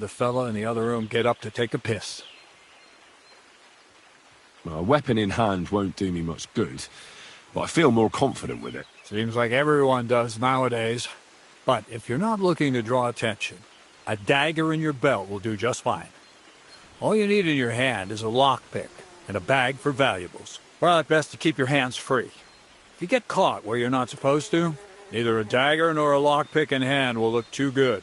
The fella in the other room get up to take a piss. Well, a weapon in hand won't do me much good, but I feel more confident with it. Seems like everyone does nowadays. But if you're not looking to draw attention, a dagger in your belt will do just fine. All you need in your hand is a lockpick and a bag for valuables. Well, it's best to keep your hands free. If you get caught where you're not supposed to, neither a dagger nor a lockpick in hand will look too good.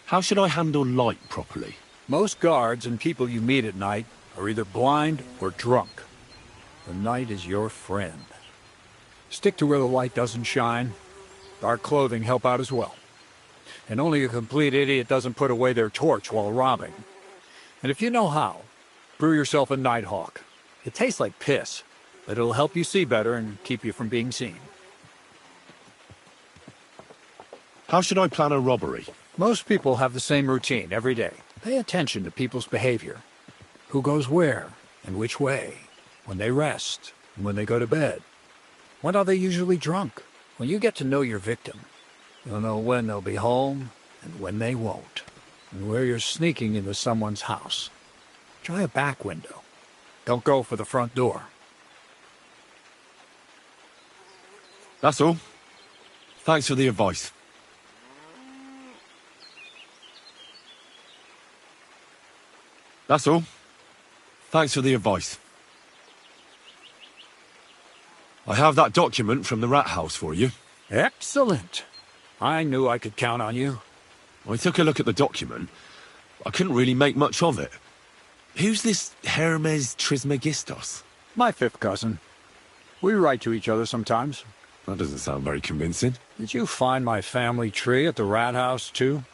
How should I handle light properly? Most guards and people you meet at night are either blind or drunk. The night is your friend. Stick to where the light doesn't shine. Dark clothing help out as well. And only a complete idiot doesn't put away their torch while robbing. And if you know how, brew yourself a Nighthawk. It tastes like piss, but it'll help you see better and keep you from being seen. How should I plan a robbery? Most people have the same routine every day. Pay attention to people's behavior. Who goes where and which way, when they rest and when they go to bed. When are they usually drunk? When you get to know your victim, you'll know when they'll be home and when they won't, and where you're sneaking into someone's house. Try a back window. Don't go for the front door. That's all. Thanks for the advice. That's all. Thanks for the advice. I have that document from the rat house for you. Excellent. I knew I could count on you. I took a look at the document. I couldn't really make much of it. Who's this Hermes Trismegistos? My fifth cousin. We write to each other sometimes. That doesn't sound very convincing. Did you find my family tree at the rat house, too?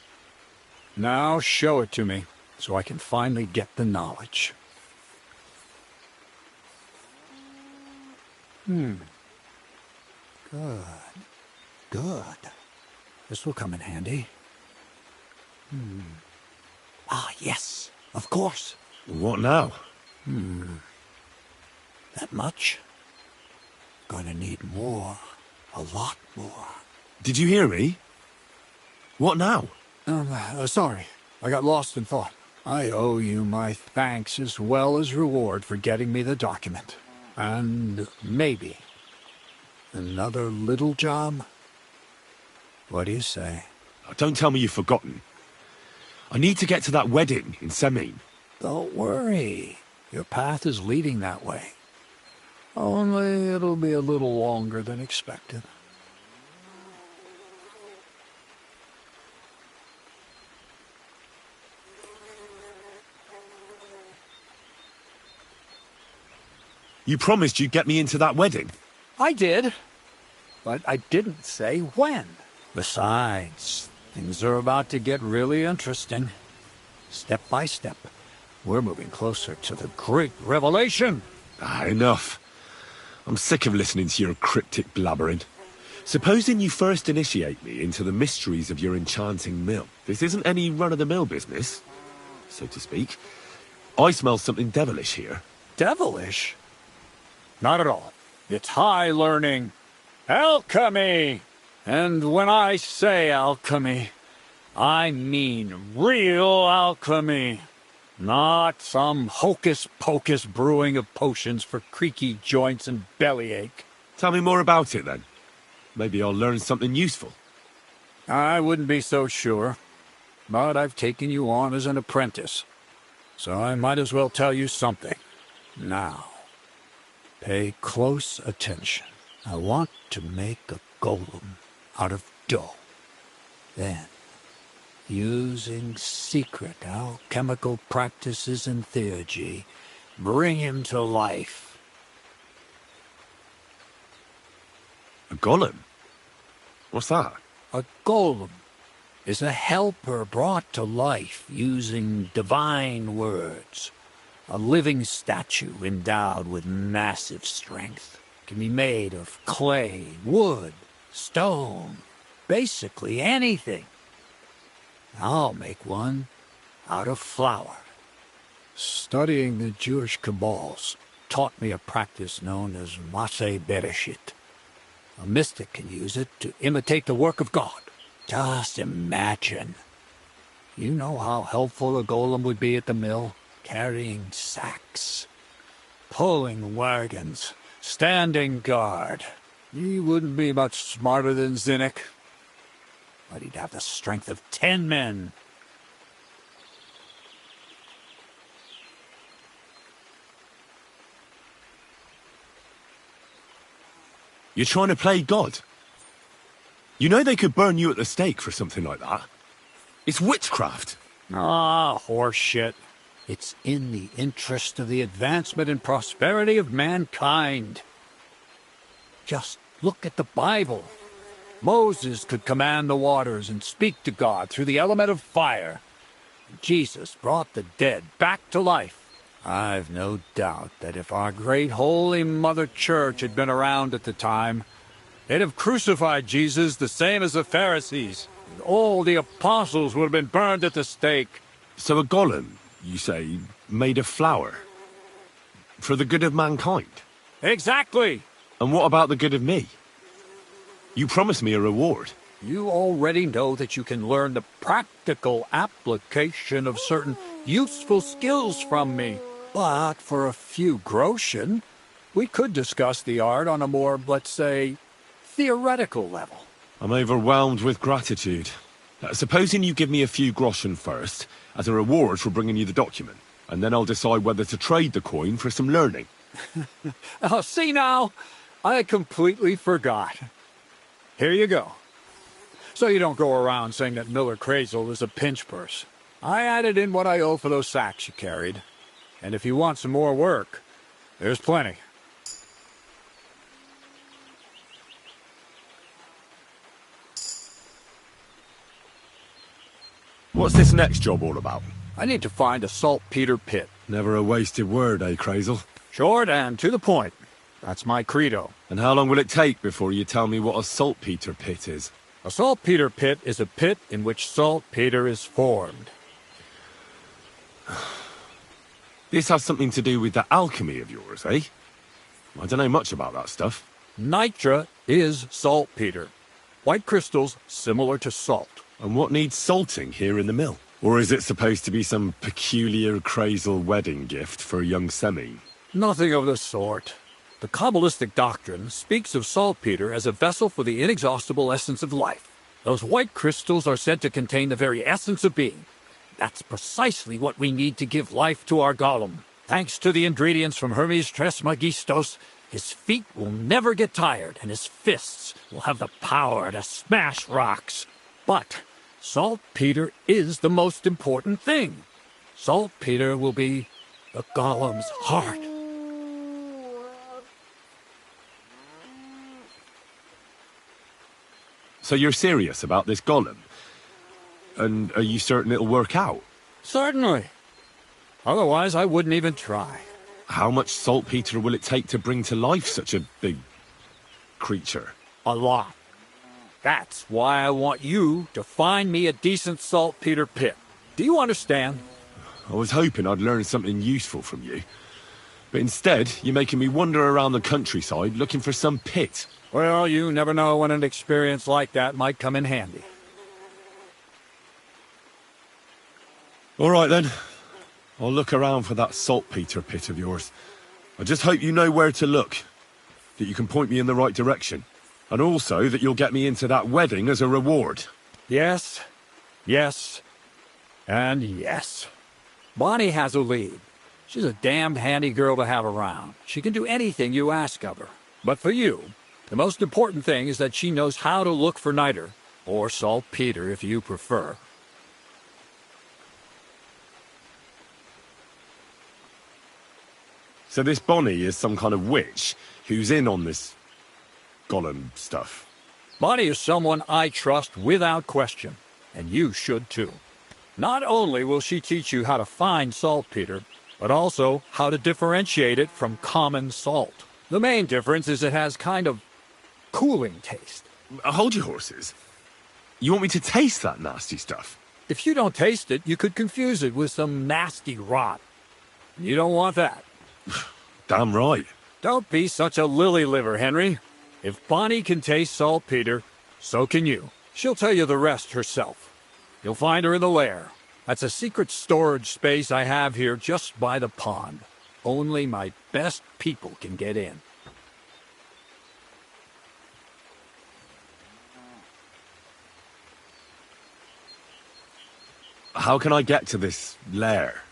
Now show it to me, so I can finally get the knowledge. Good. Good. This will come in handy. Ah, yes, of course. What now? That much? Gonna need more. A lot more. Did you hear me? What now? Sorry. I got lost in thought. I owe you my thanks as well as reward for getting me the document. And maybe another little job? What do you say? Don't tell me you've forgotten. I need to get to that wedding in Semin. Don't worry. Your path is leading that way. Only it'll be a little longer than expected. You promised you'd get me into that wedding. I did, but I didn't say when. Besides, things are about to get really interesting. Step by step, we're moving closer to the great revelation. Enough. I'm sick of listening to your cryptic blabbering. Supposing you first initiate me into the mysteries of your enchanting mill. This isn't any run-of-the-mill business, so to speak. I smell something devilish here. Devilish? Not at all. It's high learning. Alchemy! And when I say alchemy, I mean real alchemy. Not some hocus-pocus brewing of potions for creaky joints and bellyache. Tell me more about it, then. Maybe I'll learn something useful. I wouldn't be so sure, but I've taken you on as an apprentice, so I might as well tell you something. Now, pay close attention. I want to make a golem out of dough. Then, using secret alchemical practices and theurgy, bring him to life. A golem? What's that? A golem is a helper brought to life using divine words. A living statue endowed with massive strength. Can be made of clay, wood, stone, basically anything. I'll make one out of flour. Studying the Jewish Kabbals taught me a practice known as Maseh Bereshit. A mystic can use it to imitate the work of God. Just imagine. You know how helpful a golem would be at the mill? Carrying sacks, pulling wagons, standing guard. He wouldn't be much smarter than Zinnik, but he'd have the strength of 10 men. You're trying to play God? You know they could burn you at the stake for something like that. It's witchcraft. Ah, horseshit. It's in the interest of the advancement and prosperity of mankind. Just look at the Bible. Moses could command the waters and speak to God through the element of fire. Jesus brought the dead back to life. I've no doubt that if our great holy Mother Church had been around at the time, they'd have crucified Jesus the same as the Pharisees. All the apostles would have been burned at the stake. So a golem, you say, made of flour? For the good of mankind? Exactly! And what about the good of me? You promised me a reward. You already know that you can learn the practical application of certain useful skills from me. But for a few groschen, we could discuss the art on a more, let's say, theoretical level. I'm overwhelmed with gratitude. Supposing you give me a few groschen first, as a reward for bringing you the document, and then I'll decide whether to trade the coin for some learning. Oh, see now? I completely forgot. Here you go. So you don't go around saying that Miller Crazel is a pinch purse. I added in what I owe for those sacks you carried. And if you want some more work, there's plenty. What's this next job all about? I need to find a saltpeter pit. Never a wasted word, eh, Crazel? Short and to the point. That's my credo. And how long will it take before you tell me what a saltpeter pit is? A saltpeter pit is a pit in which saltpeter is formed. This has something to do with that alchemy of yours, eh? I don't know much about that stuff. Nitra is saltpeter. White crystals similar to salt. And what needs salting here in the mill? Or is it supposed to be some peculiar Crazel wedding gift for a young semi? Nothing of the sort. The Kabbalistic doctrine speaks of saltpeter as a vessel for the inexhaustible essence of life. Those white crystals are said to contain the very essence of being. That's precisely what we need to give life to our golem. Thanks to the ingredients from Hermes Trismegistos, his feet will never get tired, and his fists will have the power to smash rocks. But saltpeter is the most important thing. Saltpeter will be the golem's heart. So you're serious about this golem? And are you certain it'll work out? Certainly. Otherwise, I wouldn't even try. How much saltpeter will it take to bring to life such a big creature? A lot. That's why I want you to find me a decent saltpeter pit. Do you understand? I was hoping I'd learn something useful from you. But instead, you're making me wander around the countryside looking for some pit. Well, you never know when an experience like that might come in handy. All right, then. I'll look around for that saltpeter pit of yours. I just hope you know where to look, that you can point me in the right direction, and also that you'll get me into that wedding as a reward. Yes, yes, and yes. Bonnie has a lead. She's a damned handy girl to have around. She can do anything you ask of her. But for you, the most important thing is that she knows how to look for niter, or saltpeter if you prefer. So this Bonnie is some kind of witch who's in on this golem stuff. Bonnie is someone I trust without question, and you should too. Not only will she teach you how to find saltpeter, but also how to differentiate it from common salt. The main difference is it has kind of cooling taste. Hold your horses. You want me to taste that nasty stuff? If you don't taste it, you could confuse it with some nasty rot. You don't want that. Damn right. Don't be such a lily liver, Henry. If Bonnie can taste saltpeter, so can you. She'll tell you the rest herself. You'll find her in the lair. That's a secret storage space I have here just by the pond. Only my best people can get in. How can I get to this lair?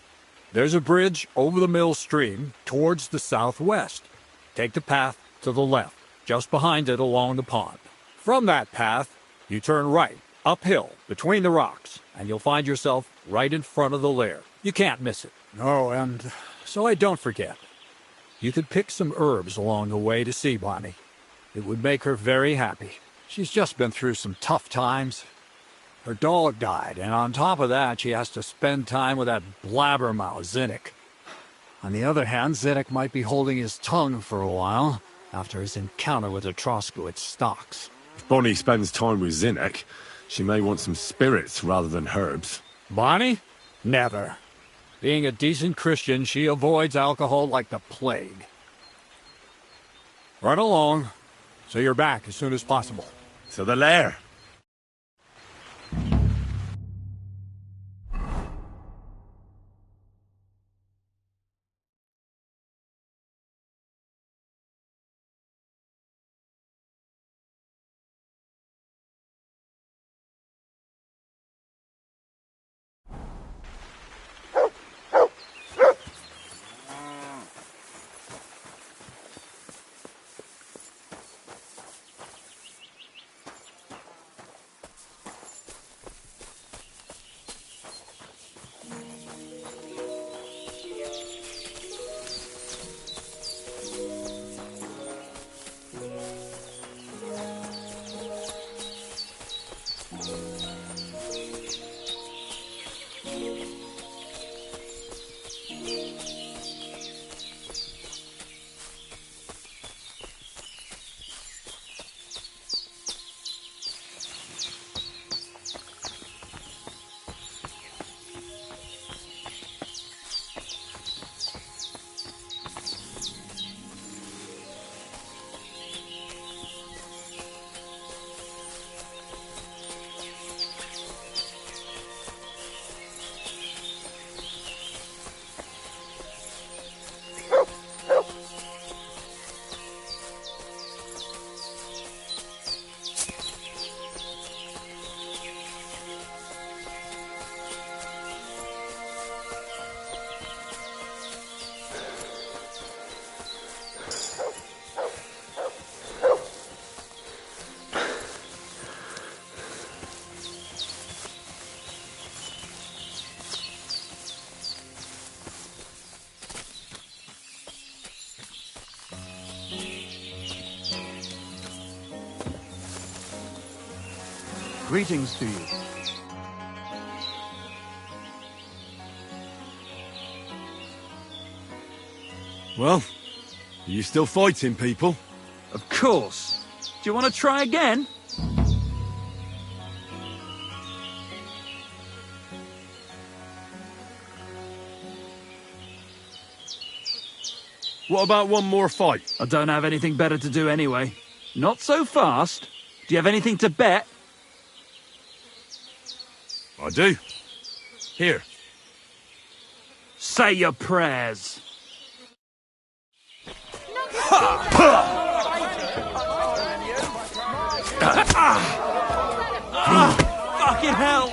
There's a bridge over the mill stream towards the southwest. Take the path to the left, just behind it along the pond. From that path, you turn right, uphill, between the rocks, and you'll find yourself right in front of the lair. You can't miss it. Oh, and so I don't forget, you could pick some herbs along the way to see Bonnie. It would make her very happy. She's just been through some tough times. Her dog died, and on top of that, she has to spend time with that blabbermouth Zinnik. On the other hand, Zinnik might be holding his tongue for a while after his encounter with the Troskowitz stocks. If Bonnie spends time with Zinnik, she may want some spirits rather than herbs. Bonnie? Never. Being a decent Christian, she avoids alcohol like the plague. Run along, so you're back as soon as possible. To the lair. Greetings to you. Well, are you still fighting people? Of course. Do you want to try again? What about one more fight? I don't have anything better to do anyway. Not so fast. Do you have anything to bet? I do. Here. Say your prayers. Fucking hell!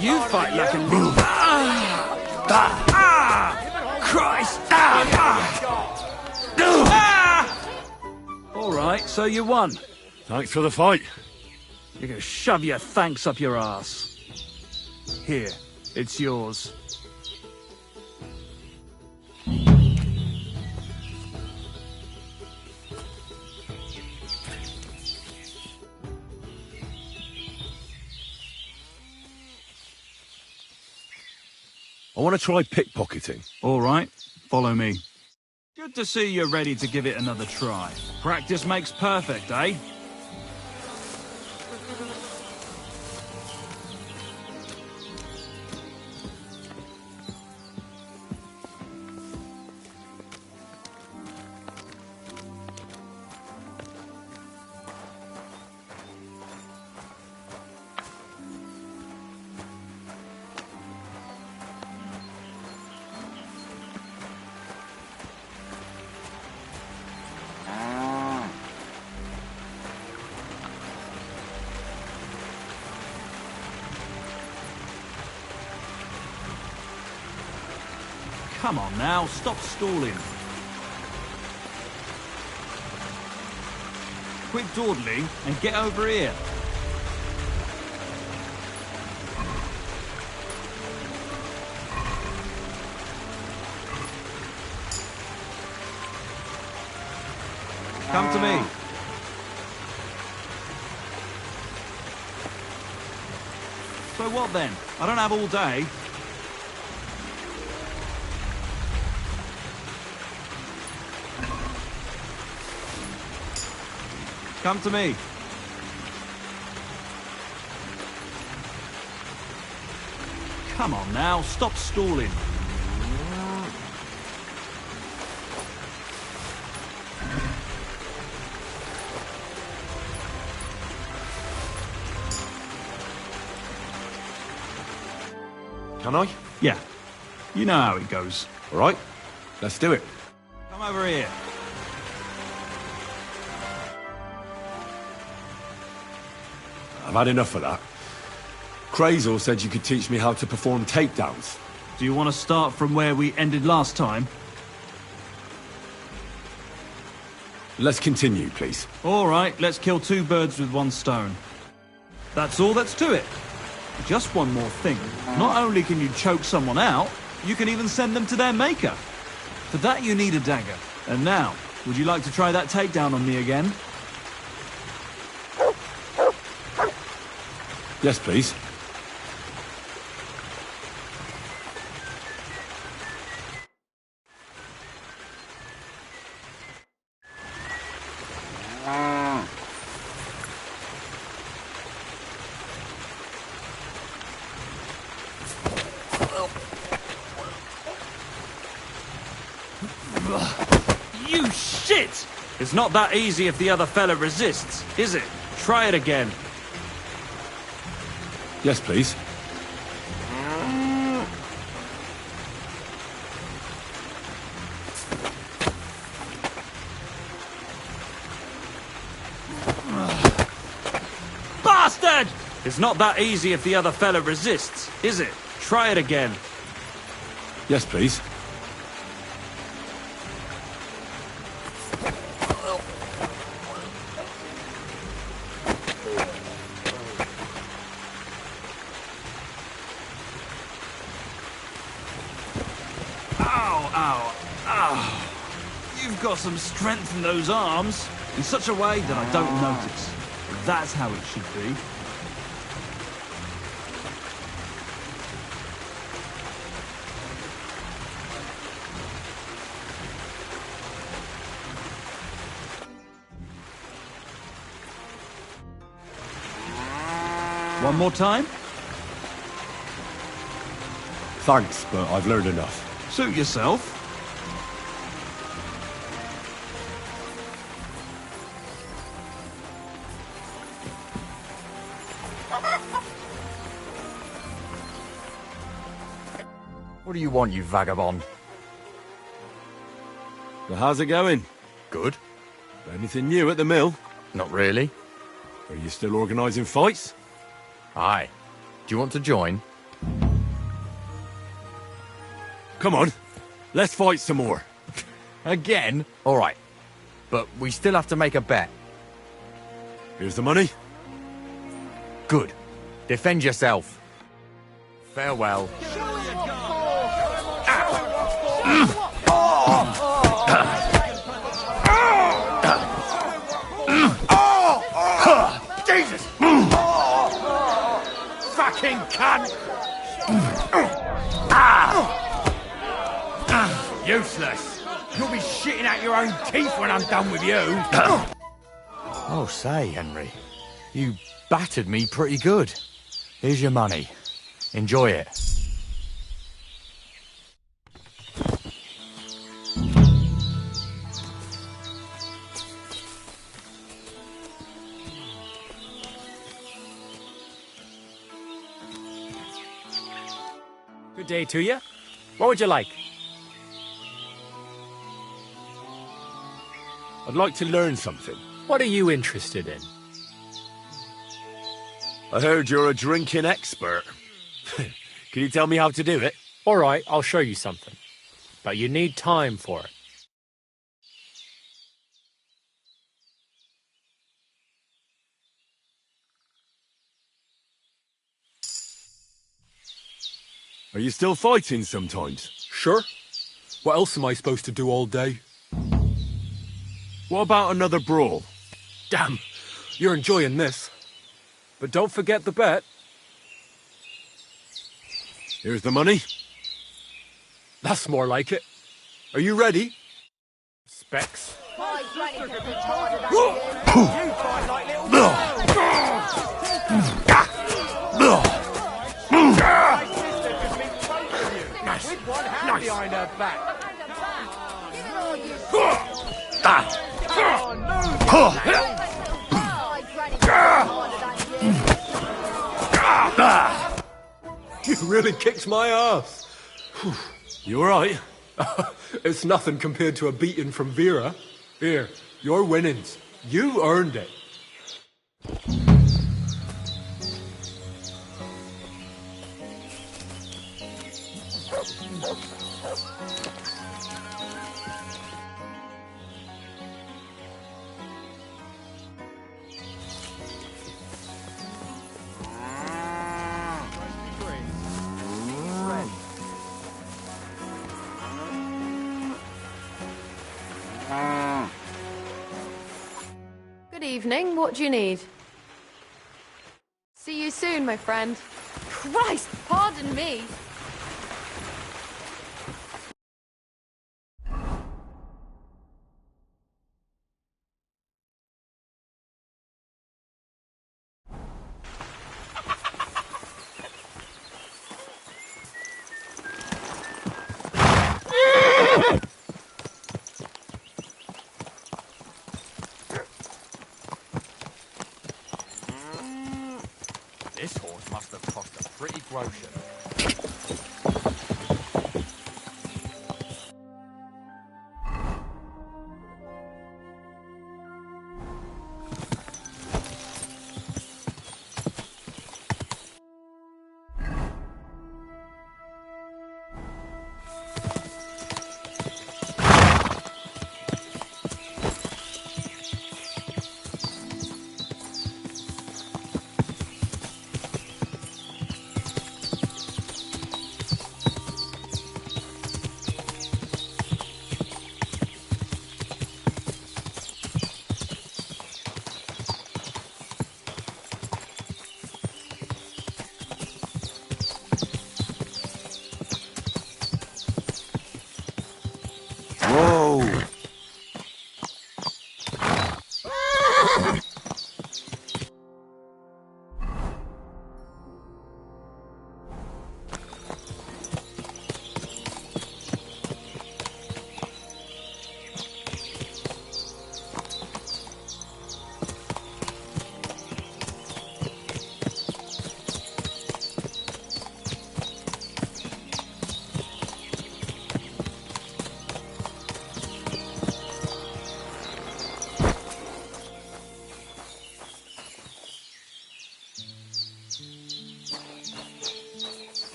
You fight like a Christ! All right, so you won. Thanks for the fight. You're gonna shove your thanks up your ass. Here, it's yours. I want to try pickpocketing. All right, follow me. Good to see you're ready to give it another try. Practice makes perfect, eh? Come on now, stop stalling. Quit dawdling and get over here. Come to me. So what then? I don't have all day. Come to me. Come on now, stop stalling. Can I? Yeah, you know how it goes. All right, let's do it. Come over here. I've had enough of that. Crazel said you could teach me how to perform takedowns. Do you want to start from where we ended last time? Let's continue, please. All right, let's kill two birds with one stone. That's all that's to it. Just one more thing. Not only can you choke someone out, you can even send them to their maker. For that you need a dagger. And now, would you like to try that takedown on me again? Yes, please. You shit! It's not that easy if the other fella resists, is it? Try it again. Yes, please. Bastard! It's not that easy if the other fella resists, is it? Try it again. Yes, please. You've got some strength in those arms, in such a way that I don't notice. That's how it should be. One more time? Thanks, but I've learned enough. Suit yourself. What do you want, you vagabond? Well, how's it going? Good. Anything new at the mill? Not really. Are you still organising fights? Aye. Do you want to join? Come on, let's fight some more. Again? All right. But we still have to make a bet. Here's the money. Good. Defend yourself. Farewell. Jesus! Fucking cunt! Useless. You'll be shitting out your own teeth when I'm done with you. Oh, say, Henry. You battered me pretty good. Here's your money. Enjoy it. Good day to you. What would you like? I'd like to learn something. What are you interested in? I heard you're a drinking expert. Can you tell me how to do it? All right, I'll show you something. but you need time for it. Are you still fighting sometimes? Sure. What else am I supposed to do all day? What about another brawl? Damn, you're enjoying this. But don't forget the bet. Here's the money. That's more like it. Are you ready? Specs. You really kicked my ass. You alright? It's nothing compared to a beating from Vera. Here, your winnings. You earned it. Good evening. What do you need? See you soon, my friend. Christ, pardon me. This horse must have cost a pretty groschen. Whoa!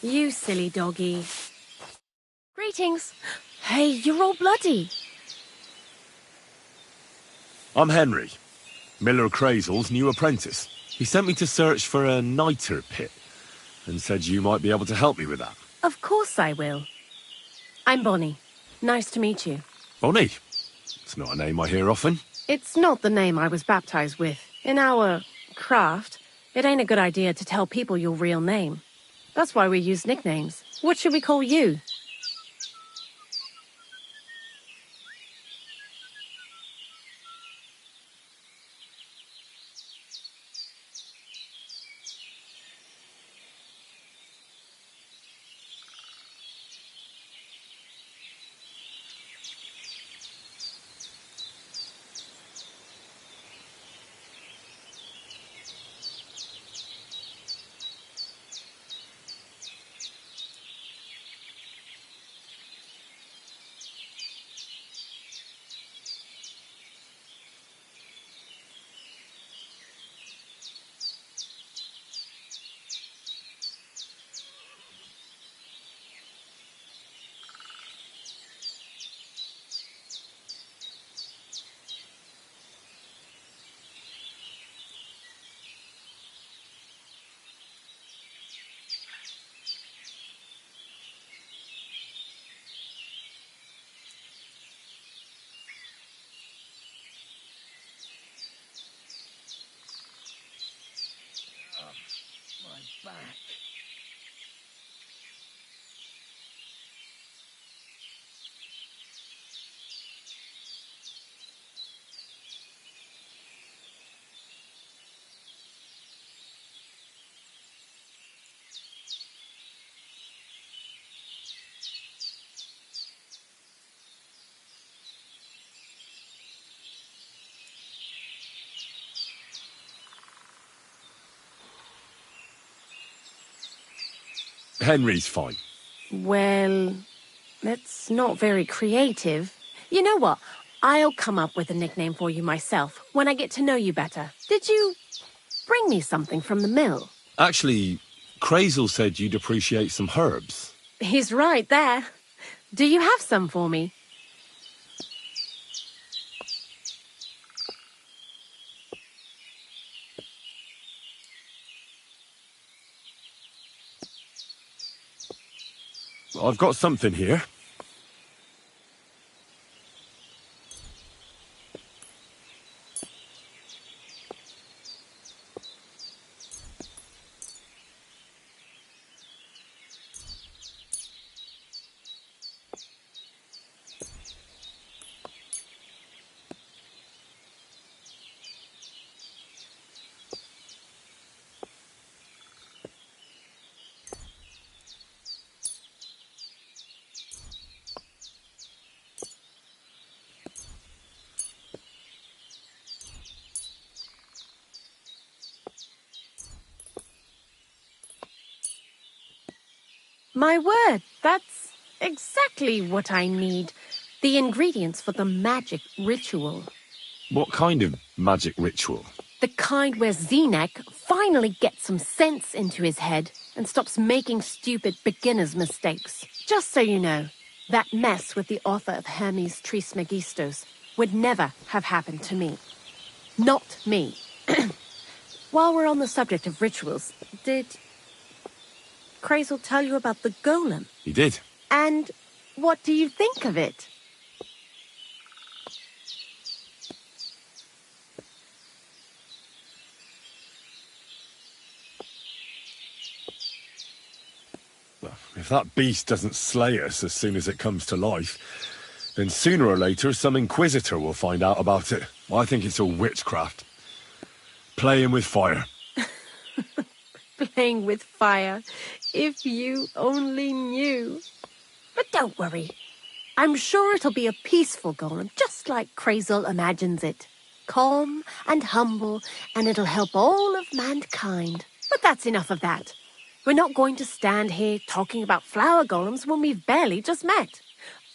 You silly doggy. Greetings. Hey, you're all bloody. I'm Henry, Miller Crazel's new apprentice. He sent me to search for a niter pit and said you might be able to help me with that. Of course I will. I'm Bonnie. Nice to meet you. Bonnie? It's not a name I hear often. It's not the name I was baptized with. In our craft, It ain't a good idea to tell people your real name. That's why we use nicknames. What should we call you? My back. Henry's fine. Well, that's not very creative. You know what? I'll come up with a nickname for you myself when I get to know you better. Did you bring me something from the mill? Actually, Crazel said you'd appreciate some herbs. He's right there. Do you have some for me? I've got something here. My word, that's exactly what I need. The ingredients for the magic ritual. What kind of magic ritual? The kind where Zenek finally gets some sense into his head and stops making stupid beginner's mistakes. Just so you know, that mess with the author of Hermes Trismegistos would never have happened to me. Not me. While we're on the subject of rituals, did Crazel tell you about the golem? He did. And what do you think of it? Well, if that beast doesn't slay us as soon as it comes to life, then sooner or later some inquisitor will find out about it. I think it's all witchcraft. Playing with fire. Playing with fire. If you only knew. But don't worry. I'm sure it'll be a peaceful golem, just like Crazel imagines it. Calm and humble, and it'll help all of mankind. But that's enough of that. We're not going to stand here talking about flower golems when we've barely just met.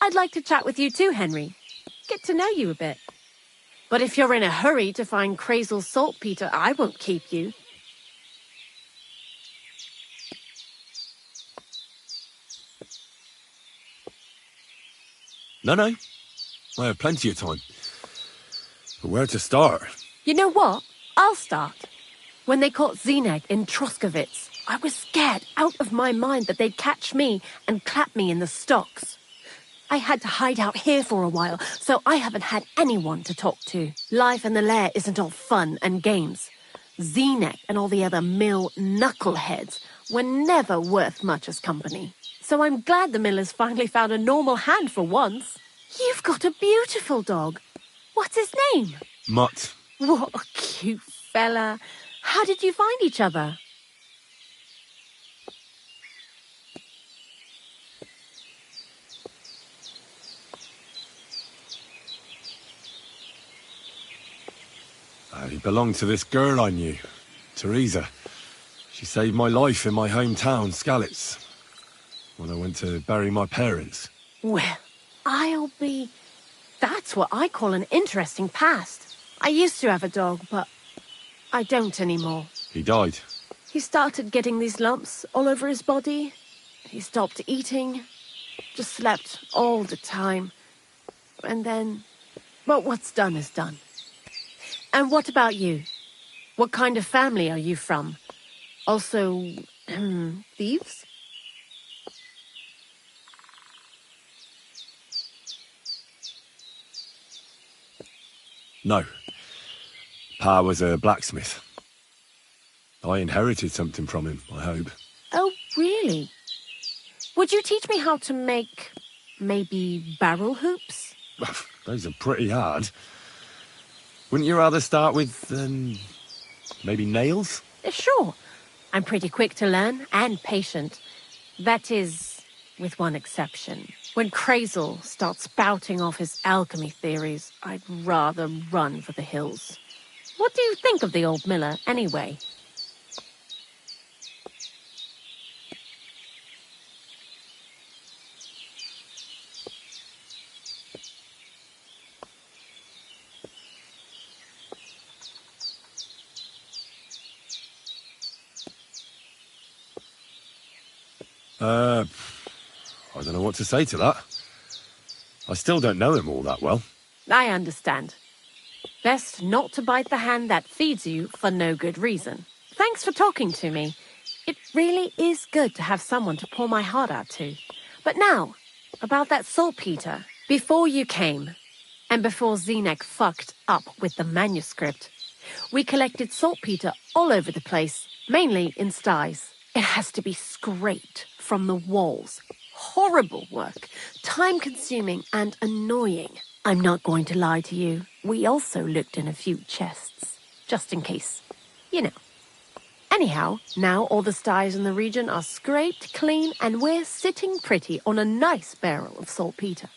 I'd like to chat with you too, Henry. Get to know you a bit. But if you're in a hurry to find Crazel's saltpeter, I won't keep you. No. I have plenty of time. But where to start? You know what? I'll start. When they caught Zeneg in Troskovitz, I was scared out of my mind that they'd catch me and clap me in the stocks. I had to hide out here for a while, so I haven't had anyone to talk to. Life in the lair isn't all fun and games. Zenek and all the other mill knuckleheads were never worth much as company. So I'm glad the miller's finally found a normal hand for once. You've got a beautiful dog. What's his name? Mutt. What a cute fella. How did you find each other? He belonged to this girl I knew, Teresa. She saved my life in my hometown, Skalitz, when I went to bury my parents. Well, I'll be... That's what I call an interesting past. I used to have a dog, but I don't anymore. He died. He started getting these lumps all over his body. He stopped eating, just slept all the time. And then, well, what's done is done. And what about you? What kind of family are you from? Also, thieves? No. Pa was a blacksmith. I inherited something from him, I hope. Oh, really? Would you teach me how to make, maybe, barrel hoops? Those are pretty hard. Wouldn't you rather start with, maybe nails? Sure. I'm pretty quick to learn and patient. That is, with one exception. When Krazel starts spouting off his alchemy theories, I'd rather run for the hills. What do you think of the old miller, anyway? I don't know what to say to that. I still don't know him all that well. I understand. Best not to bite the hand that feeds you for no good reason. Thanks for talking to me. It really is good to have someone to pour my heart out to. But now, about that saltpeter. Before you came, and before Zenek fucked up with the manuscript, we collected saltpeter all over the place, mainly in sties. It has to be scraped from the walls. Horrible work, time-consuming and annoying. I'm not going to lie to you. We also looked in a few chests, just in case. You know. Anyhow, now all the sties in the region are scraped clean and we're sitting pretty on a nice barrel of saltpeter.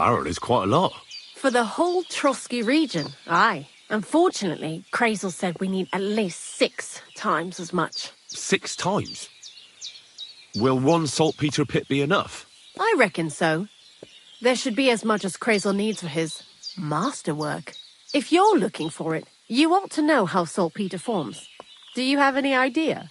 barrel is quite a lot. For the whole Trotsky region, aye. Unfortunately, Crazel said we need at least 6 times as much. 6 times? Will one saltpeter pit be enough? I reckon so. There should be as much as Crazel needs for his masterwork. If you're looking for it, you ought to know how saltpeter forms. Do you have any idea?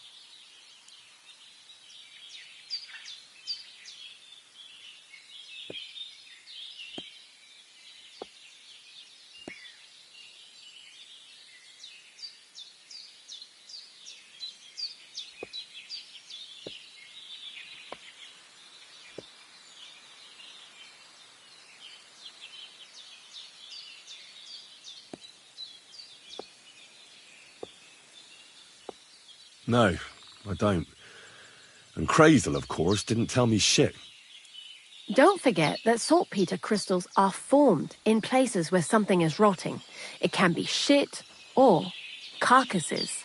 No, I don't. And Crazel, of course, didn't tell me shit. Don't forget that saltpeter crystals are formed in places where something is rotting. It can be shit or carcasses.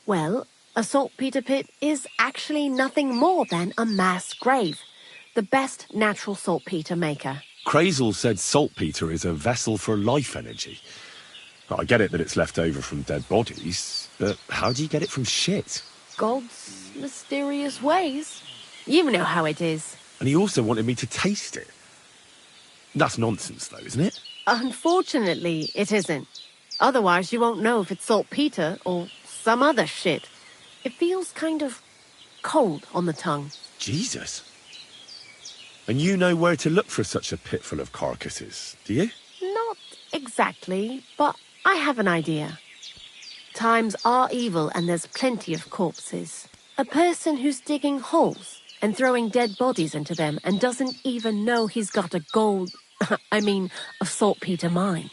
Well, a saltpeter pit is actually nothing more than a mass grave. The best natural saltpeter maker. Crazel said saltpeter is a vessel for life energy. I get it that it's left over from dead bodies, but how do you get it from shit? God's mysterious ways. You know how it is. And he also wanted me to taste it. That's nonsense, though, isn't it? Unfortunately, it isn't. Otherwise, you won't know if it's saltpeter or some other shit. It feels kind of cold on the tongue. Jesus. And you know where to look for such a pit full of carcasses, do you? Not exactly, but I have an idea. Times are evil and there's plenty of corpses. A person who's digging holes and throwing dead bodies into them and doesn't even know he's got a a saltpeter mine.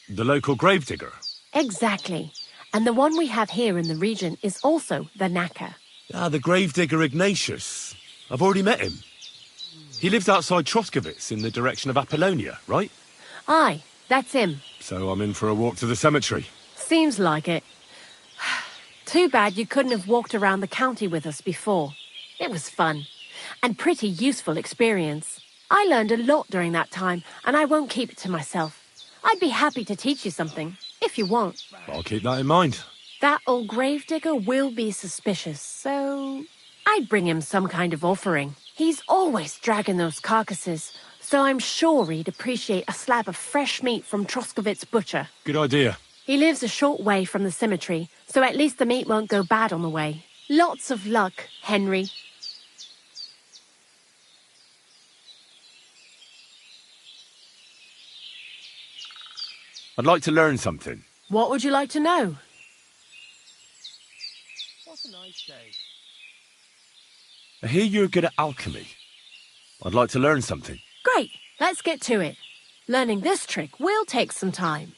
The local gravedigger? Exactly. And the one we have here in the region is also the knacker. Ah, the gravedigger Ignatius. I've already met him. He lives outside Troskowitz in the direction of Apollonia, right? Aye, that's him. So I'm in for a walk to the cemetery. Seems like it. Too bad you couldn't have walked around the county with us before. It was fun. And pretty useful experience. I learned a lot during that time, and I won't keep it to myself. I'd be happy to teach you something, if you want. I'll keep that in mind. That old gravedigger will be suspicious, so I'd bring him some kind of offering. He's always dragging those carcasses, so I'm sure he'd appreciate a slab of fresh meat from Troskowitz butcher. Good idea. He lives a short way from the cemetery, so at least the meat won't go bad on the way. Lots of luck, Henry. I'd like to learn something. What would you like to know? What's a nice day? I hear you're good at alchemy. I'd like to learn something. Great, let's get to it. Learning this trick will take some time.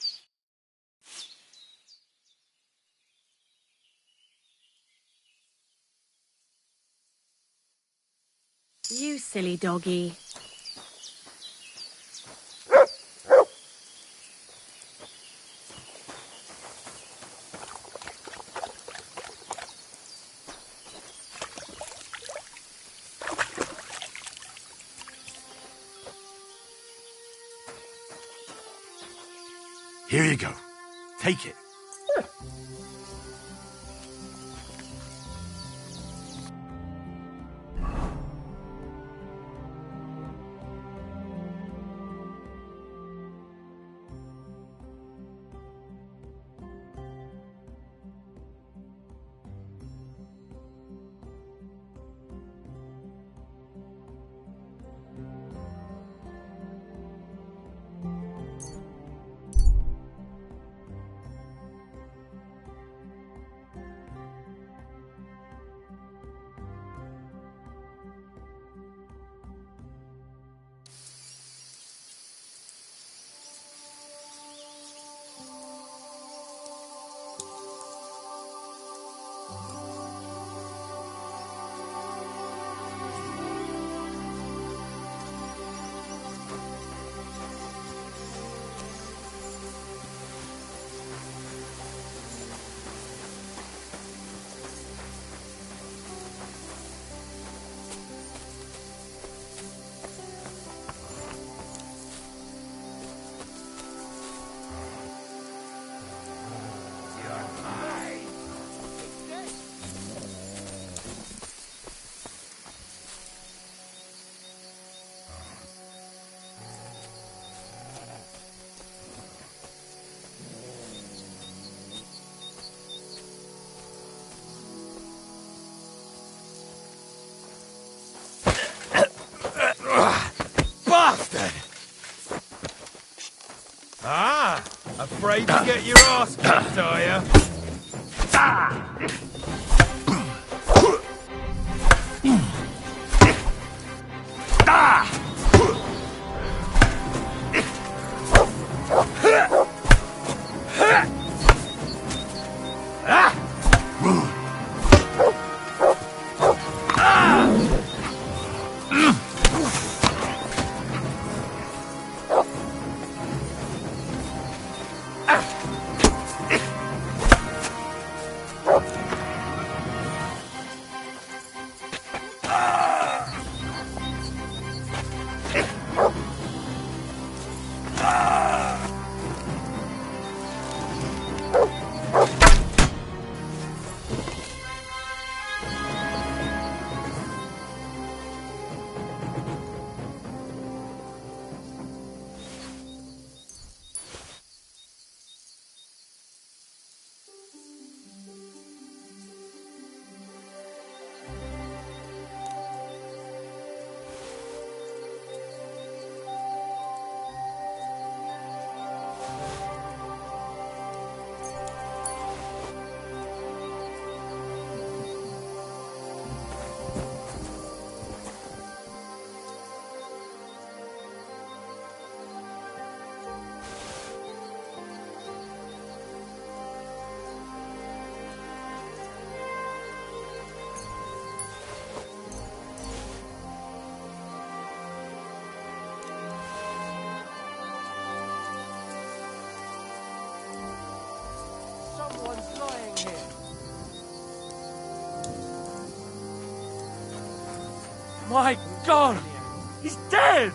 You silly doggy. Here you go. Take it. Made you get your ass kicked, are you? Someone's lying here. My God! He's dead!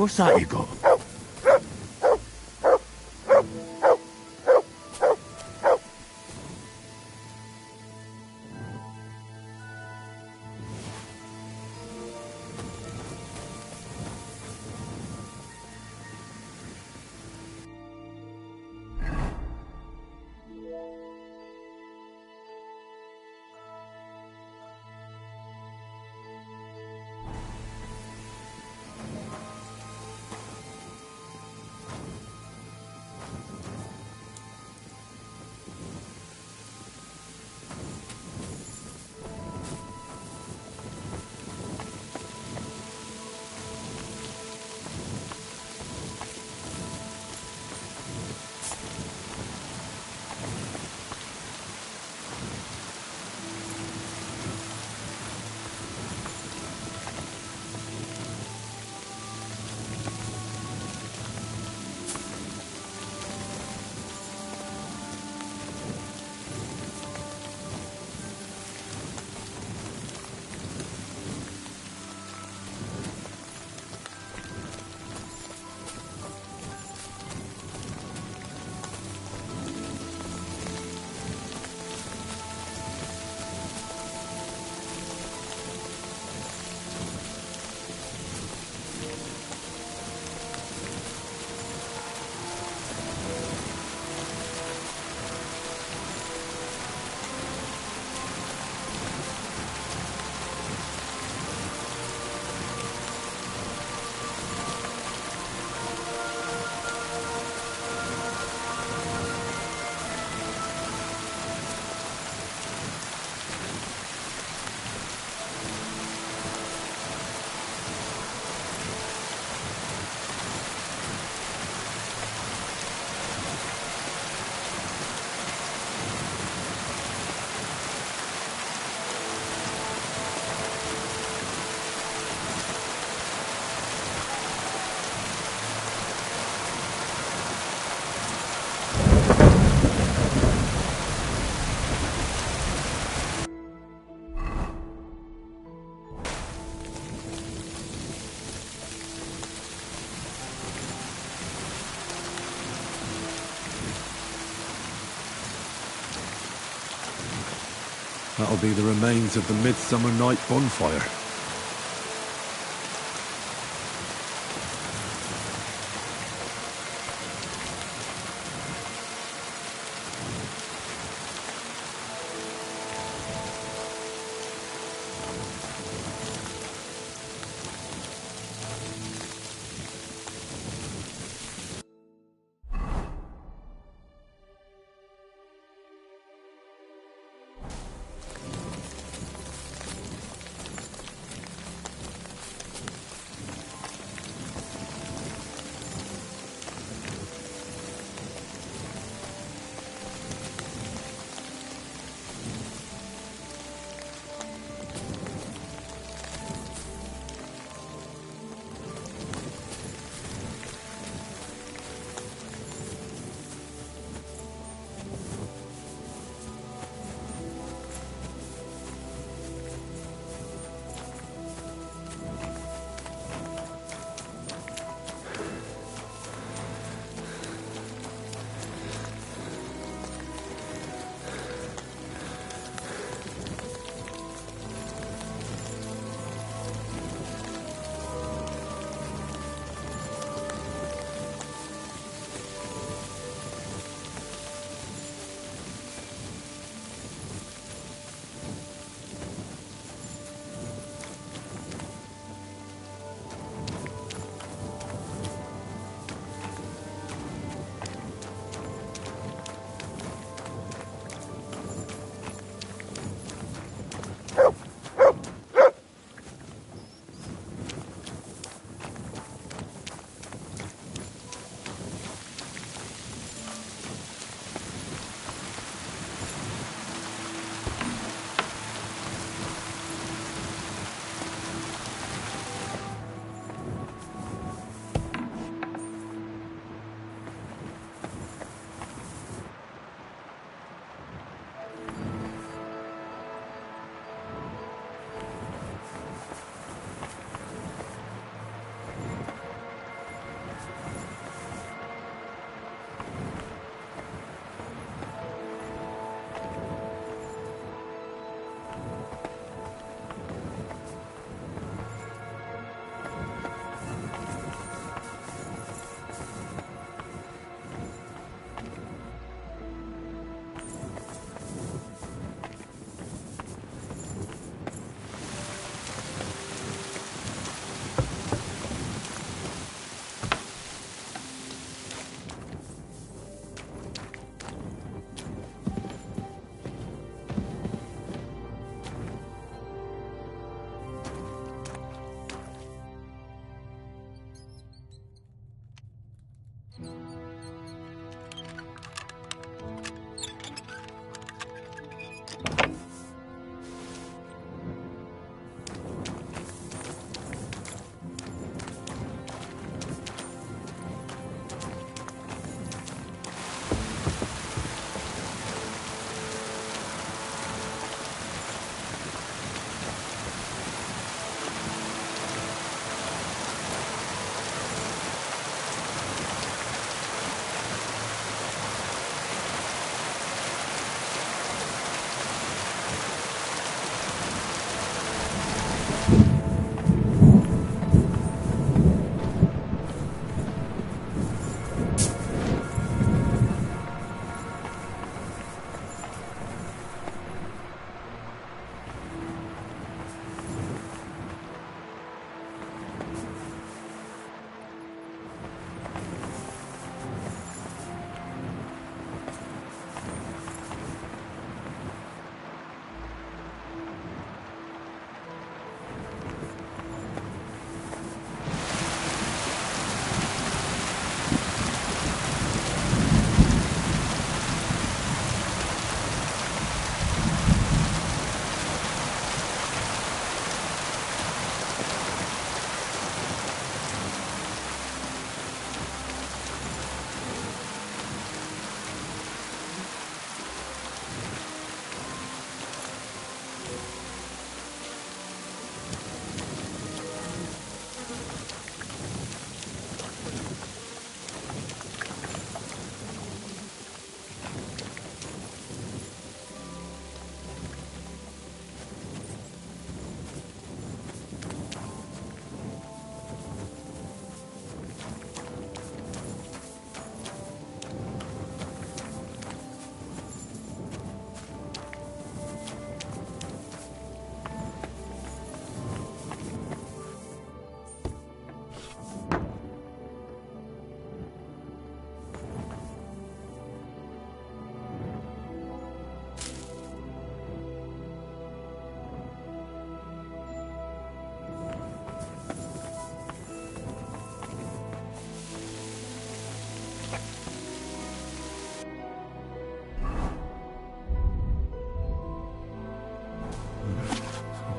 What's that you got? That'll be the remains of the Midsummer Night bonfire.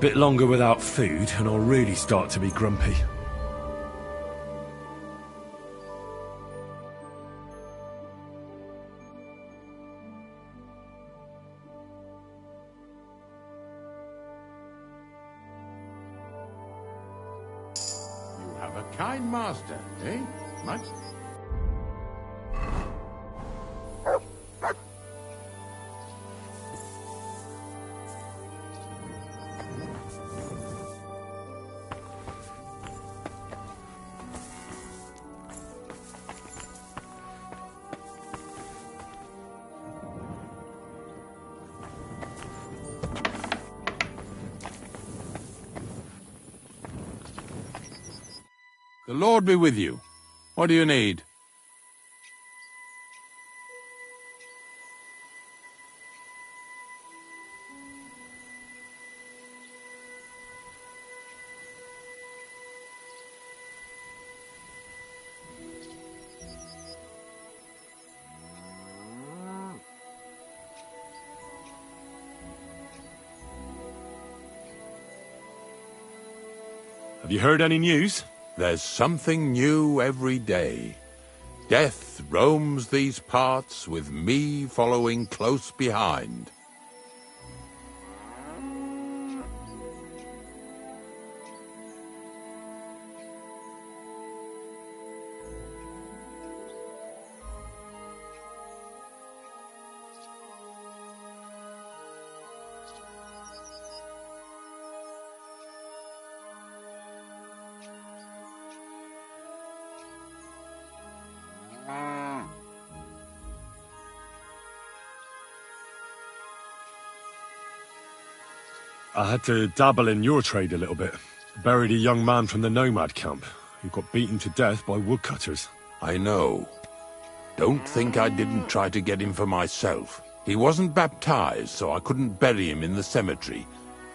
Bit longer without food, and I'll really start to be grumpy. You have a kind master, eh? Much? The Lord be with you. What do you need? Have you heard any news? There's something new every day. Death roams these parts, with me following close behind. I had to dabble in your trade a little bit. Buried a young man from the nomad camp who got beaten to death by woodcutters. I know. Don't think I didn't try to get him for myself. He wasn't baptized, so I couldn't bury him in the cemetery.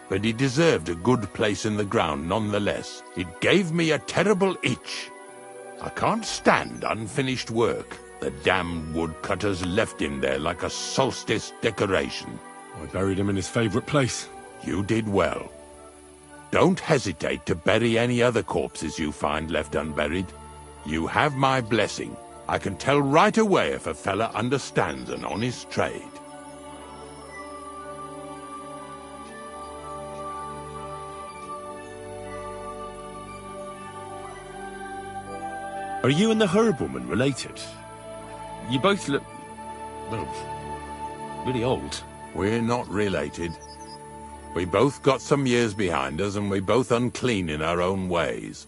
But he deserved a good place in the ground nonetheless. It gave me a terrible itch. I can't stand unfinished work. The damned woodcutters left him there like a solstice decoration. I buried him in his favourite place. You did well. Don't hesitate to bury any other corpses you find left unburied. You have my blessing. I can tell right away if a fella understands an honest trade. Are you and the herb woman related? You both look, well, really old. We're not related. We both got some years behind us, and we're both unclean in our own ways.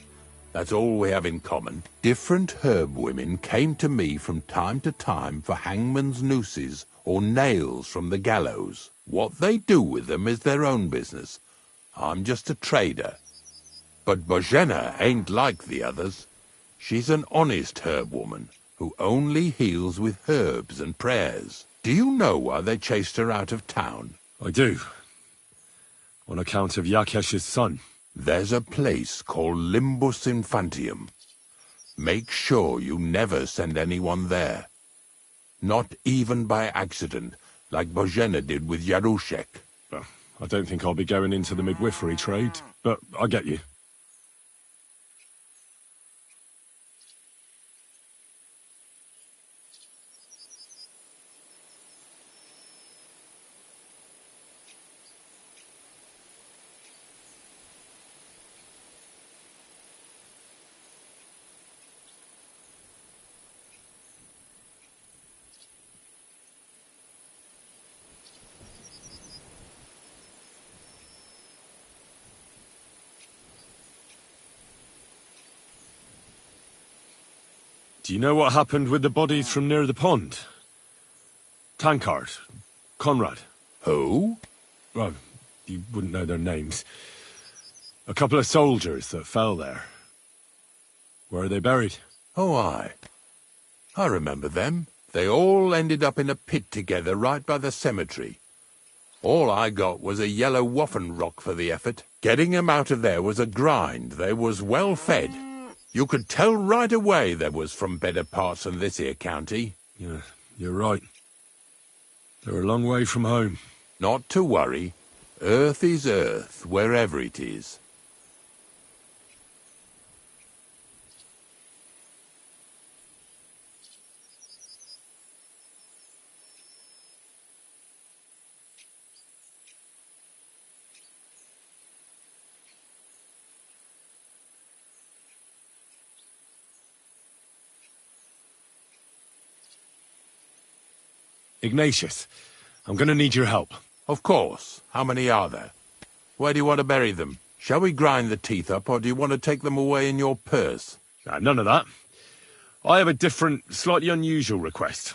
That's all we have in common. Different herb women came to me from time to time for hangman's nooses or nails from the gallows. What they do with them is their own business. I'm just a trader. But Bozhena ain't like the others. She's an honest herb woman who only heals with herbs and prayers. Do you know why they chased her out of town? I do. On account of Yakesh's son. There's a place called Limbus Infantium. Make sure you never send anyone there. Not even by accident, like Bozhena did with Yarushek. Well, I don't think I'll be going into the midwifery trade, but I get you. Do you know what happened with the bodies from near the pond? Tankard, Conrad. Who? Well, you wouldn't know their names. A couple of soldiers that fell there. Where are they buried? Oh, I remember them. They all ended up in a pit together right by the cemetery. All I got was a yellow waffen rock for the effort. Getting them out of there was a grind. They was well fed. You could tell right away they was from better parts than this here county. Yeah, you're right. They're a long way from home. Not to worry. Earth is earth, wherever it is. Ignatius, I'm gonna need your help. Of course. How many are there? Where do you want to bury them? Shall we grind the teeth up, or do you want to take them away in your purse? None of that. I have a different, slightly unusual request.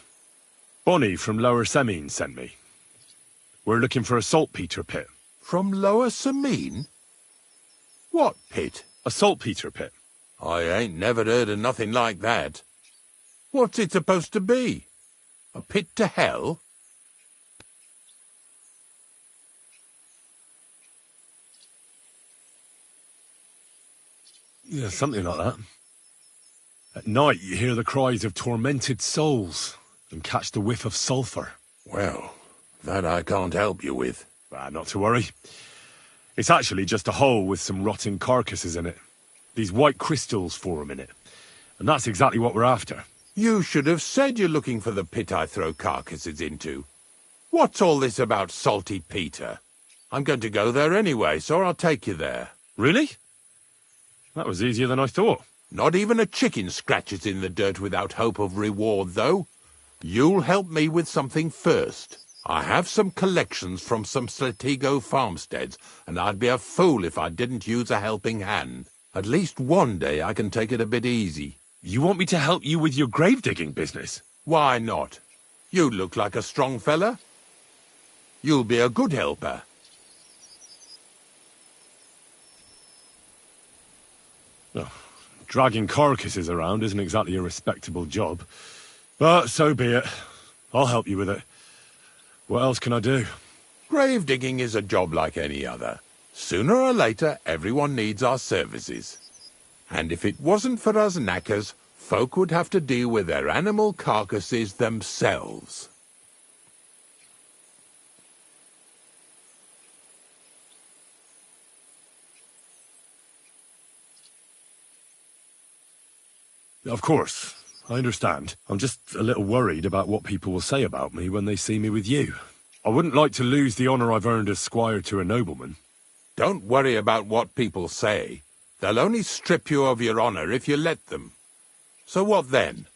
Bonnie from Lower Semine sent me. We're looking for a saltpeter pit. From Lower Semine? What pit? A saltpeter pit. I ain't never heard of nothing like that. What's it supposed to be? A pit to hell? Yeah, something like that. At night, you hear the cries of tormented souls and catch the whiff of sulphur. Well, that I can't help you with. Not to worry. It's actually just a hole with some rotting carcasses in it. These white crystals form in it. And that's exactly what we're after. You should have said you're looking for the pit I throw carcasses into. What's all this about Salty Peter? I'm going to go there anyway, so I'll take you there. Really? That was easier than I thought. Not even a chicken scratches in the dirt without hope of reward, though. You'll help me with something first. I have some collections from some Slatigo farmsteads, and I'd be a fool if I didn't use a helping hand. At least one day I can take it a bit easy. You want me to help you with your grave-digging business? Why not? You look like a strong fella. You'll be a good helper. Oh, dragging carcasses around isn't exactly a respectable job. But so be it. I'll help you with it. What else can I do? Grave digging is a job like any other. Sooner or later, everyone needs our services. And if it wasn't for us knackers, folk would have to deal with their animal carcasses themselves. Of course. I understand. I'm just a little worried about what people will say about me when they see me with you. I wouldn't like to lose the honour I've earned as squire to a nobleman. Don't worry about what people say. They'll only strip you of your honour if you let them. So what then?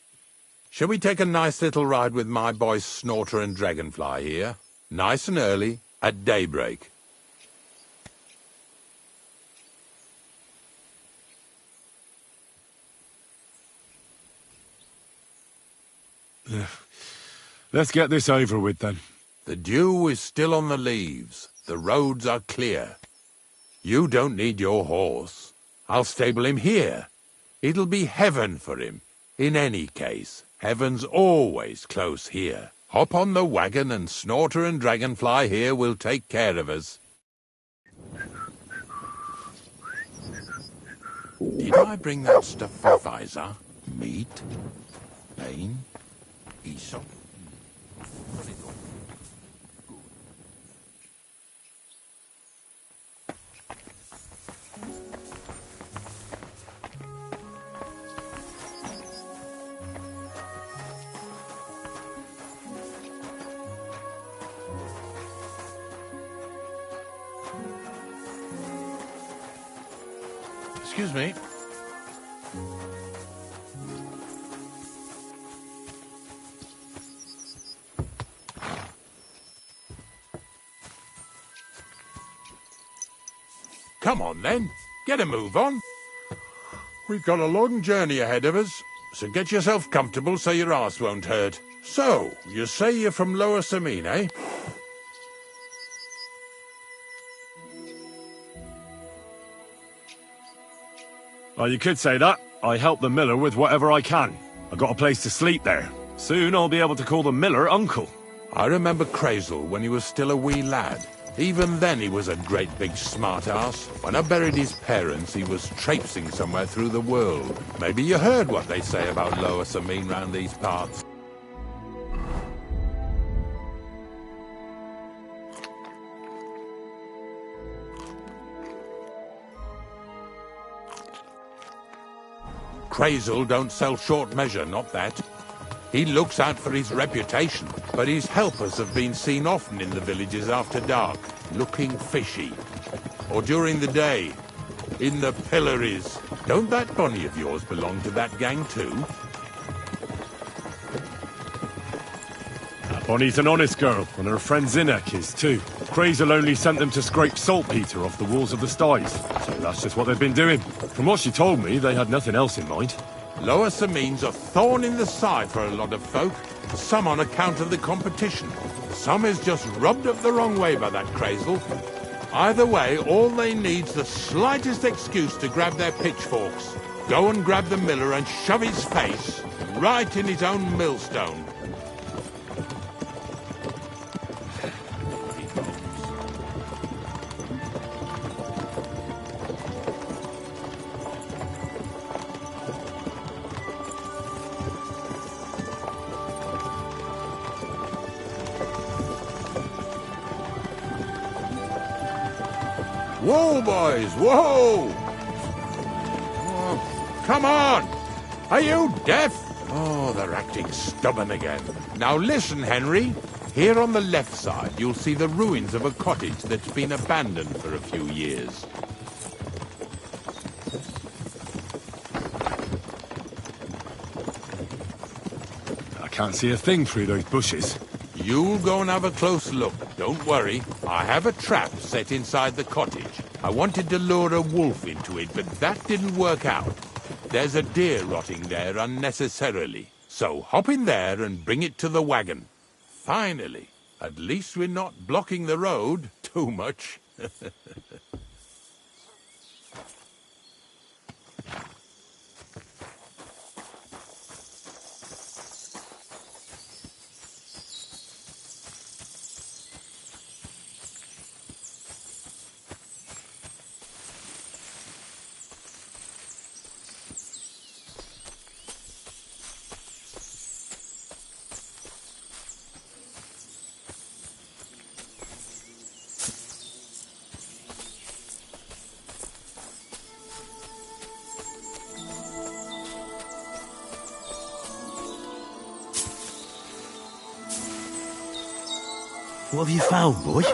Shall we take a nice little ride with my boys Snorter and Dragonfly here? Nice and early, at daybreak. Let's get this over with, then. The dew is still on the leaves. The roads are clear. You don't need your horse. I'll stable him here. It'll be heaven for him. In any case, heaven's always close here. Hop on the wagon and Snorter and Dragonfly here will take care of us. Did I bring that stuff for Visor? Meat? Bane? Aesop? Excuse me. Come on, then. Get a move on. We've got a long journey ahead of us, so get yourself comfortable so your arse won't hurt. So, you say you're from Lower Semine, eh? Well, you could say that. I help the miller with whatever I can. I got a place to sleep there. Soon I'll be able to call the miller uncle. I remember Crazel when he was still a wee lad. Even then he was a great big smart-ass. When I buried his parents, he was traipsing somewhere through the world. Maybe you heard what they say about Lower Semine round these parts. Crazel don't sell short measure, not that. He looks out for his reputation, but his helpers have been seen often in the villages after dark, looking fishy. Or during the day, in the pillories. Don't that Bonnie of yours belong to that gang too? Bonnie's an honest girl, and her friend Zinnek is too. Crazel only sent them to scrape saltpeter off the walls of the sties, so that's just what they've been doing. From what she told me, they had nothing else in mind. Lower Samine's a thorn in the side for a lot of folk. Some on account of the competition. Some is just rubbed up the wrong way by that Crazel. Either way, all they need's the slightest excuse to grab their pitchforks. Go and grab the miller and shove his face right in his own millstone. Whoa, boys, whoa! Oh, come on! Are you deaf? Oh, they're acting stubborn again. Now listen, Henry. Here on the left side, you'll see the ruins of a cottage that's been abandoned for a few years. I can't see a thing through those bushes. You'll go and have a close look. Don't worry. I have a trap set inside the cottage. I wanted to lure a wolf into it, but that didn't work out. There's a deer rotting there unnecessarily. So hop in there and bring it to the wagon. Finally. At least we're not blocking the road too much. What have you found, boy?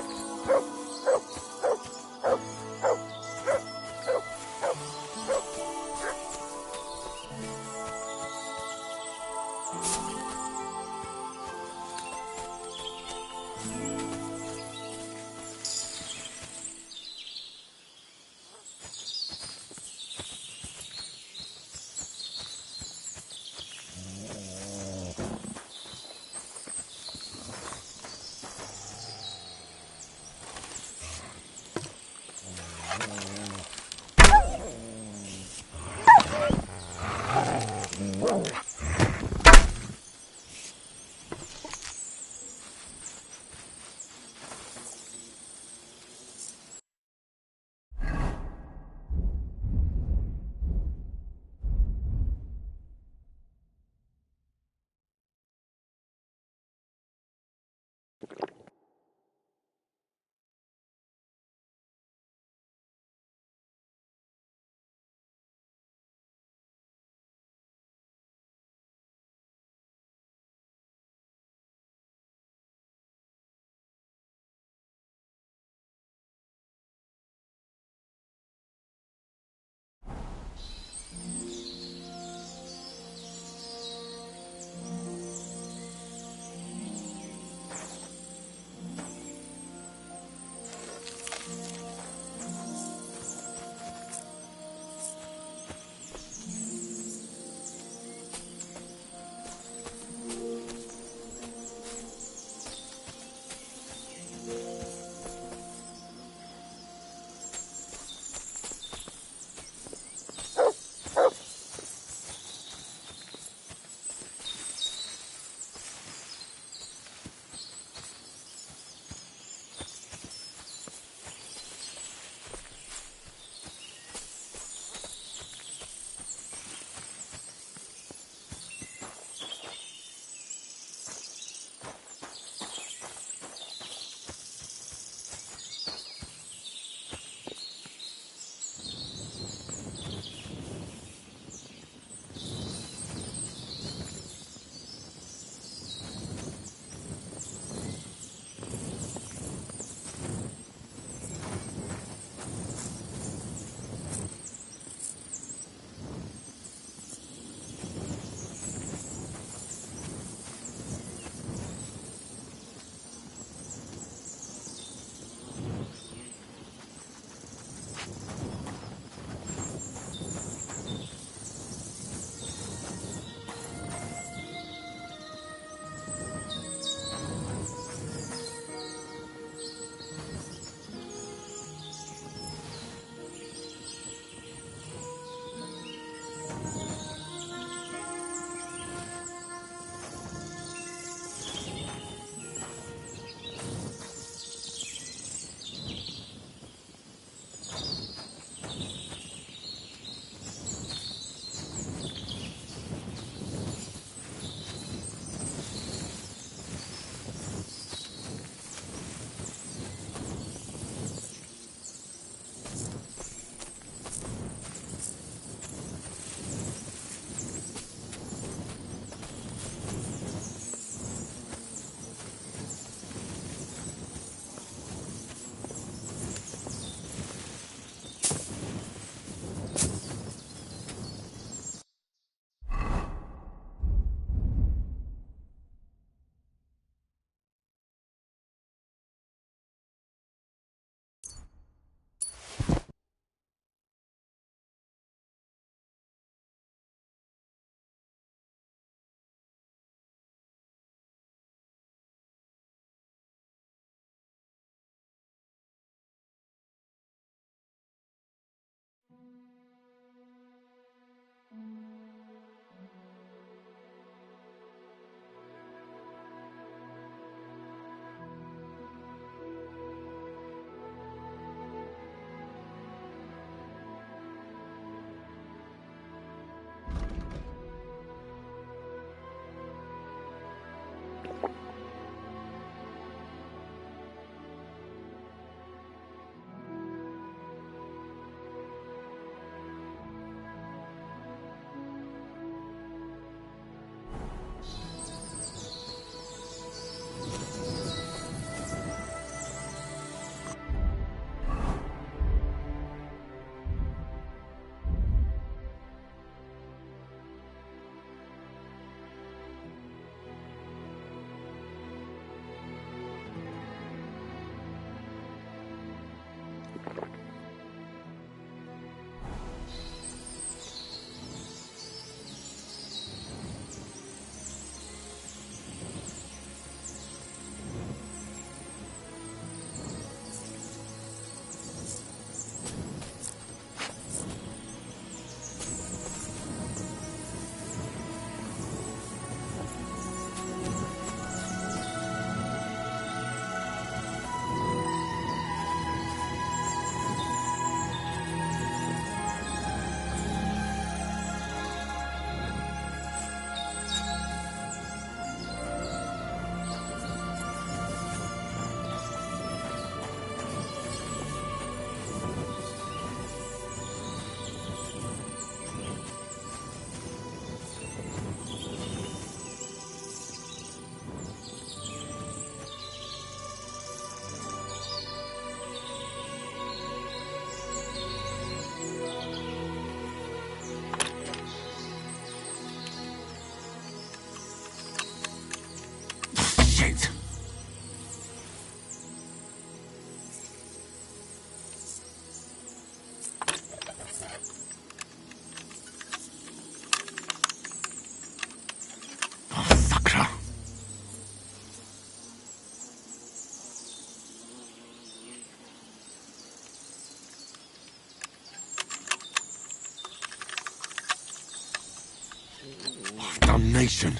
Oh, damnation.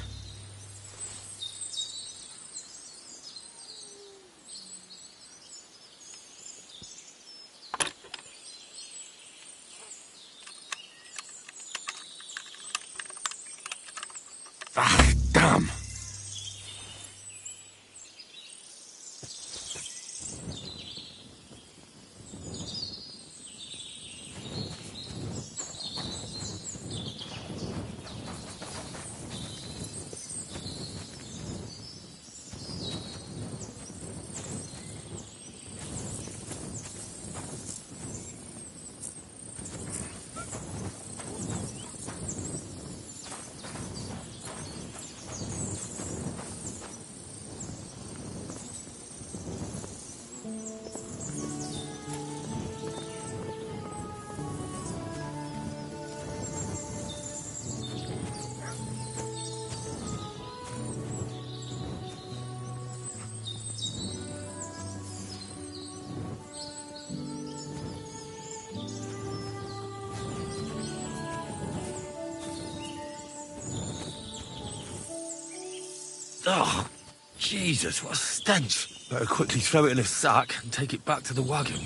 Ah, damn. Oh, Jesus, what a stench. Better quickly throw it in a sack and take it back to the wagon.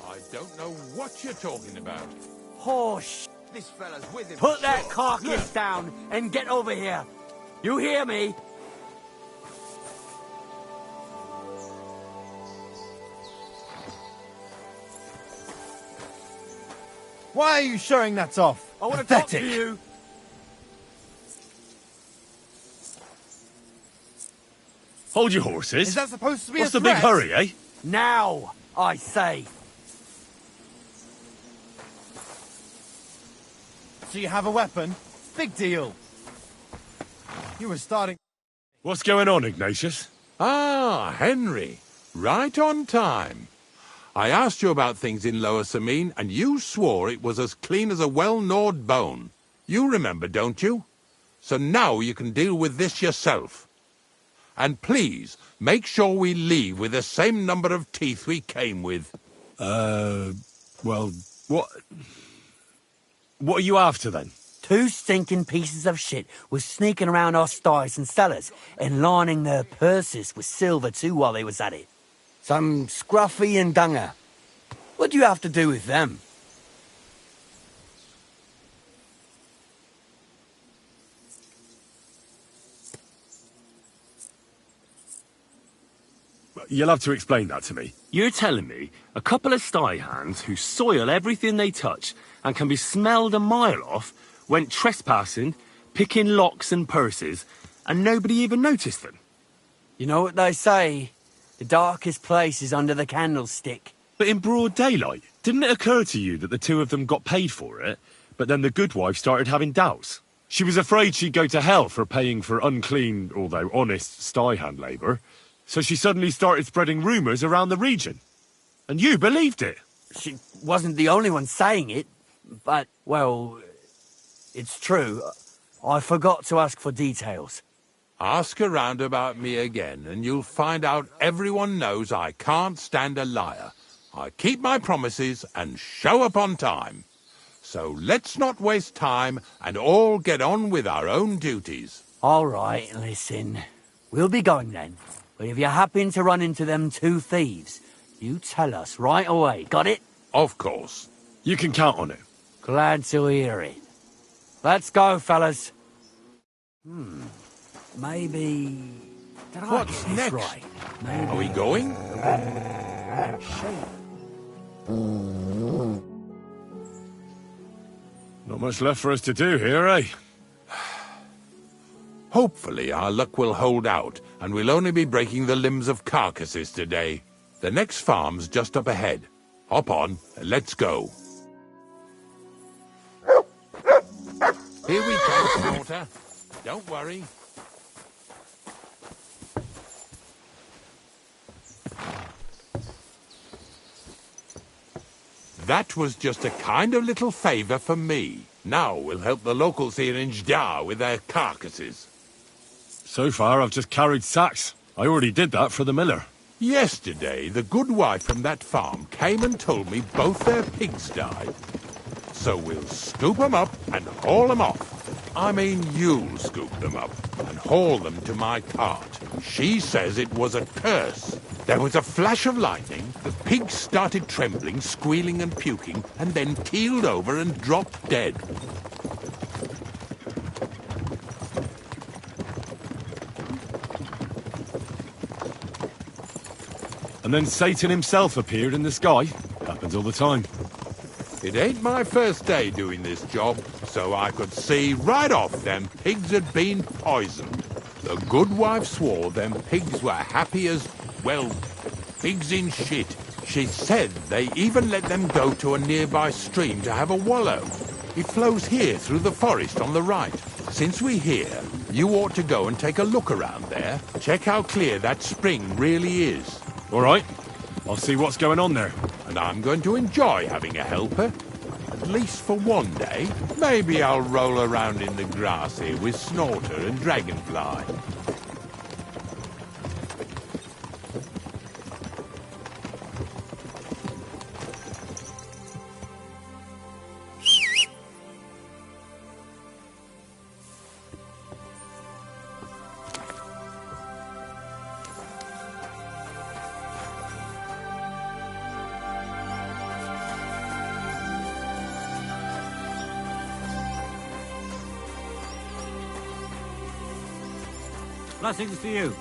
I don't know what you're talking about. Horse. This fella's with him. Put that carcass down and get over here. You hear me? Why are you showing that off? I want to talk to you. Hold your horses. Is that supposed to be What's a the big threat? hurry, eh? Now, I say. So you have a weapon? Big deal. You were starting... What's going on, Ignatius? Ah, Henry. Right on time. I asked you about things in Lower Samine, and you swore it was as clean as a well-gnawed bone. You remember, don't you? So now you can deal with this yourself. And please, make sure we leave with the same number of teeth we came with. Well, what are you after, then? 2 stinking pieces of shit was sneaking around our stores and cellars and lining their purses with silver too while they was at it. Some Scruffy and Dunger. What do you have to do with them? You'll have to explain that to me. You're telling me a couple of sty hands who soil everything they touch and can be smelled a mile off went trespassing, picking locks and purses, and nobody even noticed them? You know what they say? The darkest place is under the candlestick. But in broad daylight, didn't it occur to you that the 2 of them got paid for it, but then the good wife started having doubts? She was afraid she'd go to hell for paying for unclean, although honest, sty hand labour, so she suddenly started spreading rumours around the region. And you believed it. She wasn't the only one saying it, but, well, it's true. I forgot to ask for details. Ask around about me again, and you'll find out everyone knows I can't stand a liar. I keep my promises and show up on time. So let's not waste time and all get on with our own duties. All right, listen. We'll be going then. But if you happen to run into them 2 thieves, you tell us right away. Got it? Of course. You can count on it. Glad to hear it. Let's go, fellas. Maybe... What's next? Right. Are we going? Not much left for us to do here, eh? Hopefully our luck will hold out, and we'll only be breaking the limbs of carcasses today. The next farm's just up ahead. Hop on, and let's go. Here we come, Slaughter. Don't worry. That was just a kind of little favour for me. Now we'll help the locals here in Jdar with their carcasses. So far, I've just carried sacks. I already did that for the miller. Yesterday, the good wife from that farm came and told me both their pigs died. So we'll scoop them up and haul them off. I mean, you'll scoop them up and haul them to my cart. She says it was a curse. There was a flash of lightning, the pigs started trembling, squealing and puking, and then keeled over and dropped dead. And then Satan himself appeared in the sky. Happens all the time. It ain't my first day doing this job, so I could see right off them pigs had been poisoned. The good wife swore them pigs were happy as, well, pigs in shit. She said they even let them go to a nearby stream to have a wallow. It flows here through the forest on the right. Since we're here, you ought to go and take a look around there. Check how clear that spring really is. All right. I'll see what's going on there. And I'm going to enjoy having a helper. At least for one day. Maybe I'll roll around in the grass here with Snorter and Dragonfly. Blessings to you.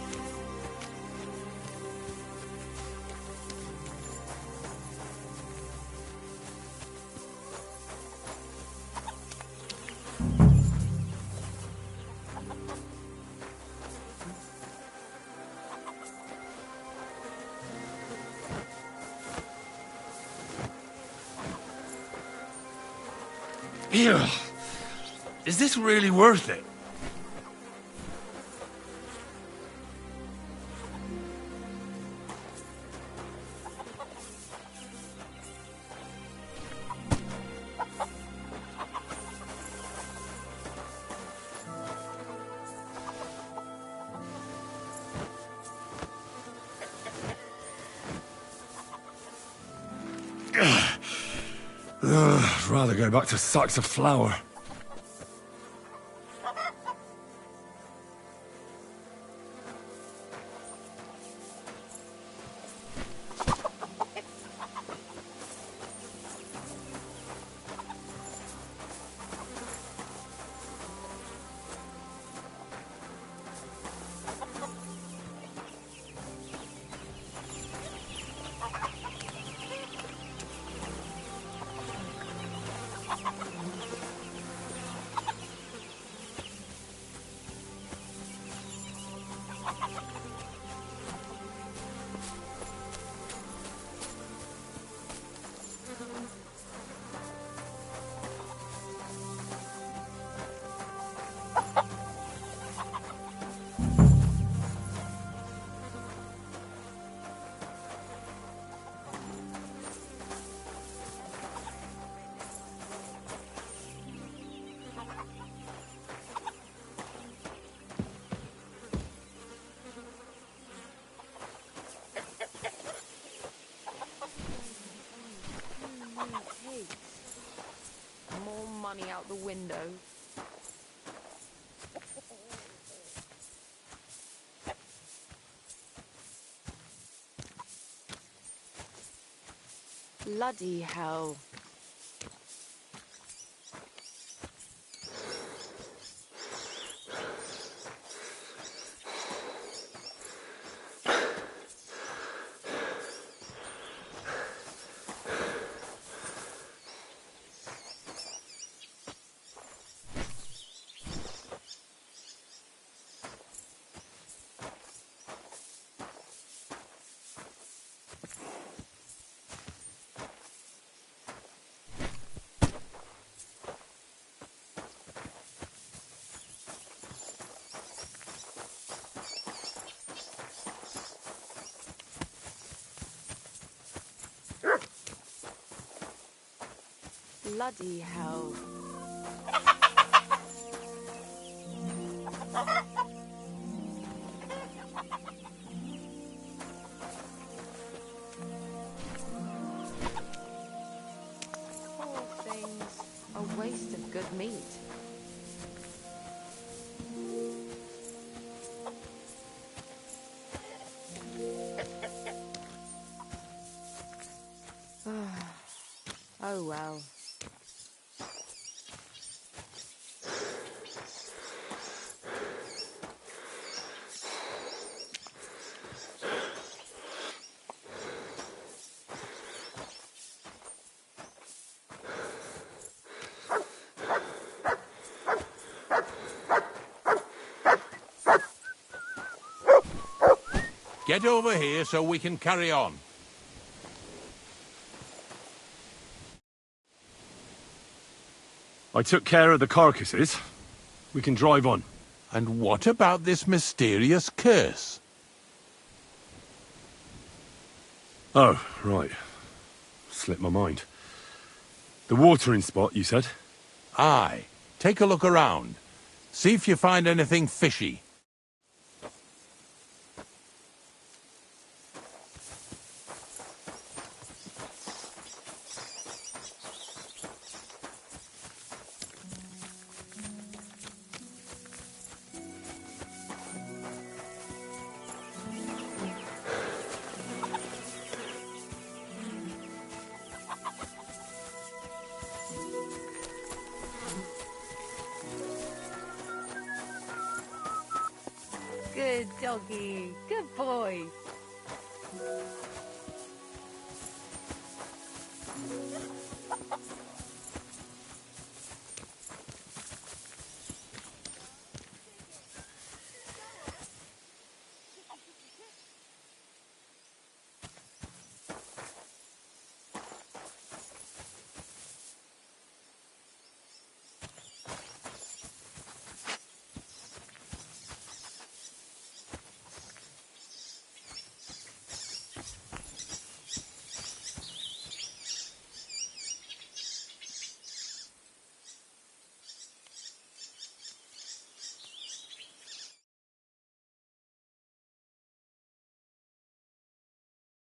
Ew. Is this really worth it? Rather go back to sacks of flour. More money out the window. Bloody hell. Bloody hell. Poor things. A waste of good meat. Oh well. Get over here so we can carry on. I took care of the carcasses. We can drive on. And what about this mysterious curse? Oh, right. Slipped my mind. The watering spot, you said? Aye. Take a look around. See if you find anything fishy. Good doggy. Good boy.